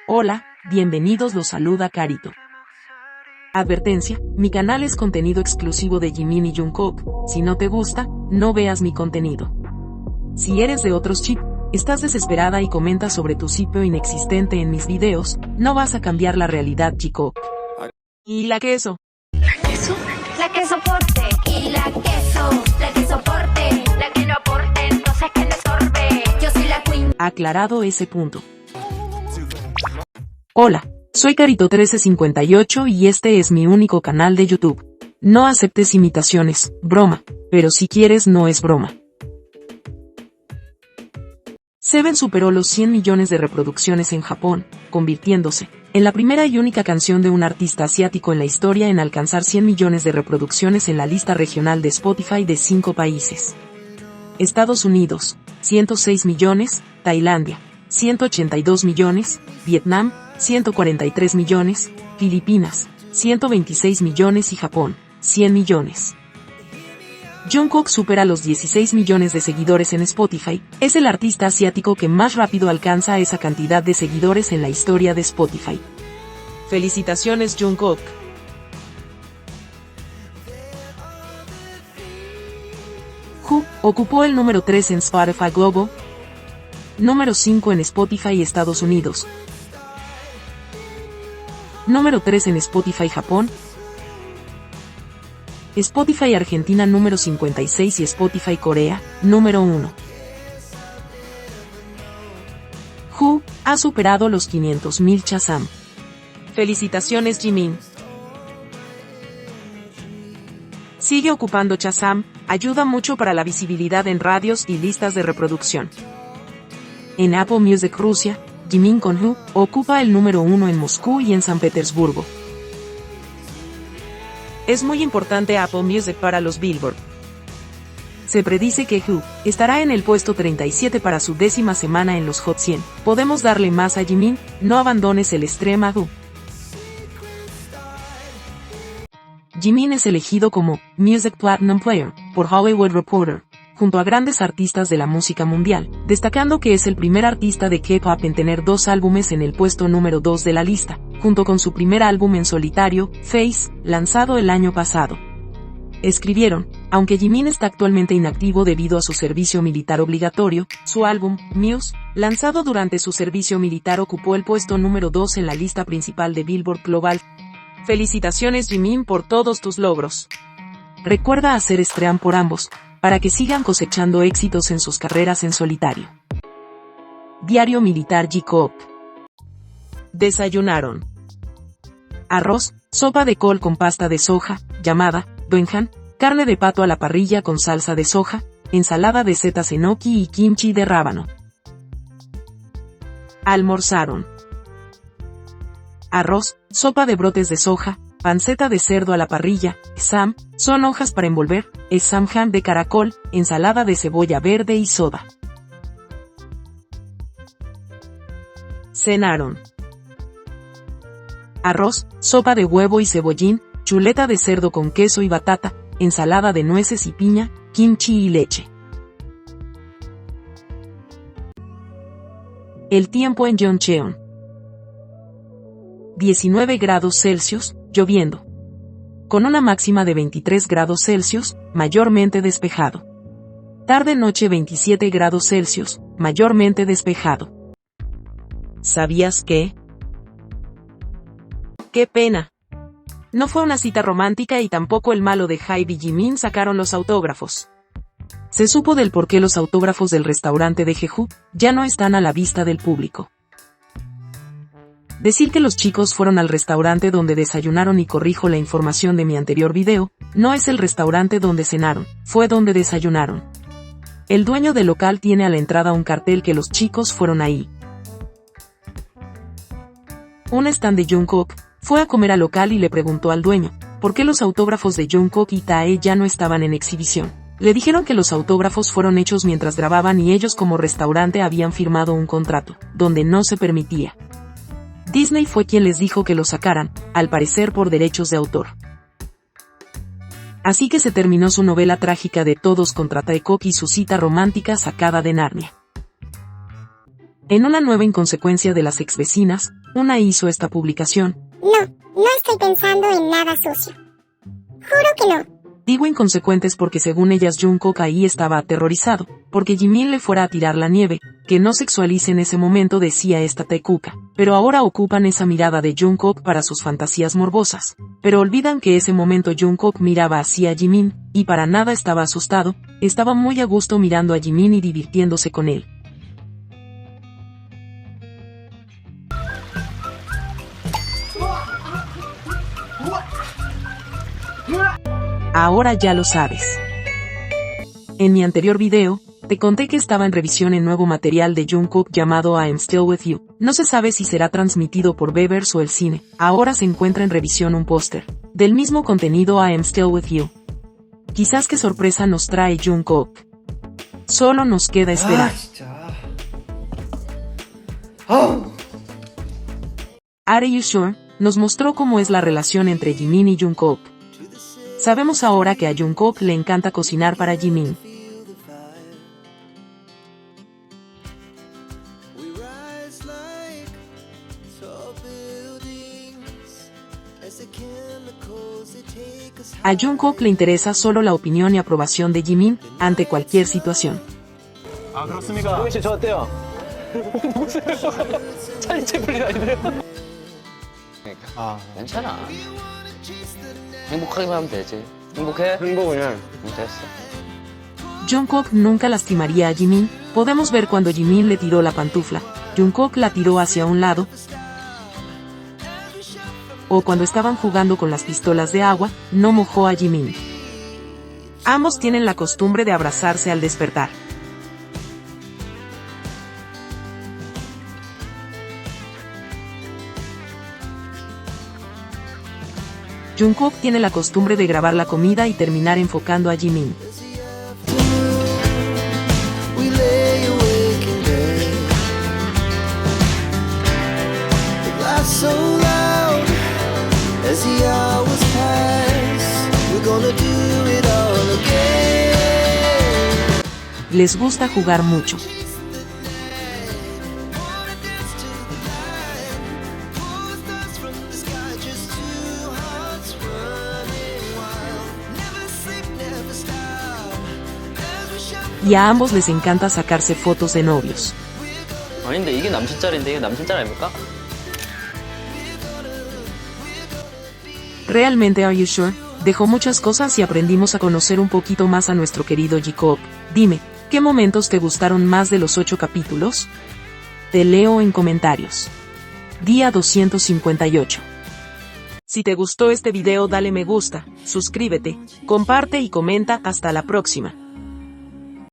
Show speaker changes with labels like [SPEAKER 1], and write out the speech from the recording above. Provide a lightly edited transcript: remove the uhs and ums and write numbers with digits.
[SPEAKER 1] Hola, bienvenidos, los saluda Carito. Advertencia, mi canal es contenido exclusivo de Jimin y Jungkook, si no te gusta, no veas mi contenido. Si eres de otros chip, estás desesperada y comentas sobre tu sitio inexistente en mis videos, no vas a cambiar la realidad, chico. ¿Y la queso?
[SPEAKER 2] ¿La queso? La que soporte. Y la que soporte. La que no aporte, entonces que le sorbe. Yo soy la queen.
[SPEAKER 1] Aclarado ese punto. Hola, soy Carito1358 y este es mi único canal de YouTube. No aceptes imitaciones, broma, pero si quieres no es broma. Seven superó los 100 millones de reproducciones en Japón, convirtiéndose en la primera y única canción de un artista asiático en la historia en alcanzar 100 millones de reproducciones en la lista regional de Spotify de 5 países. Estados Unidos, 106 millones, Tailandia, 182 millones, Vietnam, 143 millones, Filipinas, 126 millones y Japón, 100 millones. Jungkook supera los 16 millones de seguidores en Spotify, es el artista asiático que más rápido alcanza esa cantidad de seguidores en la historia de Spotify. Felicitaciones, Jungkook. Who ocupó el número 3 en Spotify Global, número 5 en Spotify Estados Unidos, número 3 en Spotify Japón, Spotify Argentina número 56 y Spotify Corea, número 1. Who ha superado los 500.000 Shazam. Felicitaciones, Jimin. Sigue ocupando Shazam, ayuda mucho para la visibilidad en radios y listas de reproducción. En Apple Music Rusia, Jimin con Who ocupa el número 1 en Moscú y en San Petersburgo. Es muy importante Apple Music para los Billboard. Se predice que Who estará en el puesto 37 para su 10ª semana en los Hot 100. Podemos darle más a Jimin, no abandones el extrema Who. Jimin es elegido como Music Platinum Player por Hollywood Reporter, junto a grandes artistas de la música mundial, destacando que es el primer artista de K-pop en tener 2 álbumes en el puesto número 2 de la lista, junto con su primer álbum en solitario, Face, lanzado el año pasado. Escribieron, aunque Jimin está actualmente inactivo debido a su servicio militar obligatorio, su álbum, Muse, lanzado durante su servicio militar ocupó el puesto número 2 en la lista principal de Billboard Global. Felicitaciones, Jimin, por todos tus logros. Recuerda hacer stream por ambos, para que sigan cosechando éxitos en sus carreras en solitario. Diario Militar Jikook. Desayunaron arroz, sopa de col con pasta de soja, llamada doenjan, carne de pato a la parrilla con salsa de soja, ensalada de setas enoki y kimchi de rábano. Almorzaron arroz, sopa de brotes de soja, panceta de cerdo a la parrilla, sam, son hojas para envolver, samjam de caracol, ensalada de cebolla verde y soda. Cenaron arroz, sopa de huevo y cebollín, chuleta de cerdo con queso y batata, ensalada de nueces y piña, kimchi y leche. El tiempo en Yeoncheon. 19 grados Celsius, lloviendo. Con una máxima de 23 grados Celsius, mayormente despejado. Tarde-noche 27 grados Celsius, mayormente despejado. ¿Sabías que? ¡Qué pena! No fue una cita romántica y tampoco el malo de Hybe y Jimin sacaron los autógrafos. Se supo del por qué los autógrafos del restaurante de Jeju ya no están a la vista del público. Decir que los chicos fueron al restaurante donde desayunaron, y corrijo la información de mi anterior video, no es el restaurante donde cenaron, fue donde desayunaron. El dueño del local tiene a la entrada un cartel que los chicos fueron ahí. Un stand de Jungkook fue a comer al local y le preguntó al dueño por qué los autógrafos de Jungkook y Tae ya no estaban en exhibición. Le dijeron que los autógrafos fueron hechos mientras grababan y ellos como restaurante habían firmado un contrato donde no se permitía. Disney fue quien les dijo que lo sacaran, al parecer por derechos de autor. Así que se terminó su novela trágica de todos contra Taekook y su cita romántica sacada de Narnia. En una nueva inconsecuencia de las exvecinas, una hizo esta publicación.
[SPEAKER 3] No estoy pensando en nada sucio. Juro que no.
[SPEAKER 1] Digo inconsecuentes porque según ellas Jungkook ahí estaba aterrorizado, porque Jimin le fuera a tirar la nieve, que no sexualice en ese momento decía esta Taekuka, pero ahora ocupan esa mirada de Jungkook para sus fantasías morbosas, pero olvidan que ese momento Jungkook miraba hacia Jimin, y para nada estaba asustado, estaba muy a gusto mirando a Jimin y divirtiéndose con él. Ahora ya lo sabes. En mi anterior video, te conté que estaba en revisión el nuevo material de Jungkook llamado I'm Still With You. No se sabe si será transmitido por Weverse o el cine. Ahora se encuentra en revisión un póster del mismo contenido I'm Still With You. Quizás qué sorpresa nos trae Jungkook. Solo nos queda esperar. Are You Sure? Nos mostró cómo es la relación entre Jimin y Jungkook. Sabemos ahora que a Jungkook le encanta cocinar para Jimin. A Jungkook le interesa solo la opinión y aprobación de Jimin ante cualquier situación.
[SPEAKER 4] 혹시 저 어때요? 살짝 풀리나요?
[SPEAKER 5] 괜찮아. 행복하기만 하면 되지. 행복해?
[SPEAKER 4] 행복이야.
[SPEAKER 5] 됐어.
[SPEAKER 1] Jungkook nunca lastimaría a Jimin. Podemos ver cuando Jimin le tiró la pantufla, Jungkook la tiró hacia un lado. O cuando estaban jugando con las pistolas de agua, no mojó a Jimin. Ambos tienen la costumbre de abrazarse al despertar. Jungkook tiene la costumbre de grabar la comida y terminar enfocando a Jimin. Les gusta jugar mucho. Y a ambos les encanta sacarse fotos de novios.
[SPEAKER 5] 아닌데 이게 남친 짤인데 이게 남친 짤 아닙니까?
[SPEAKER 1] Realmente Are You Sure? Dejó muchas cosas y aprendimos a conocer un poquito más a nuestro querido Jacob. Dime, ¿qué momentos te gustaron más de los 8 capítulos? Te leo en comentarios. Día 258. Si te gustó este video dale me gusta, suscríbete, comparte y comenta. Hasta la próxima.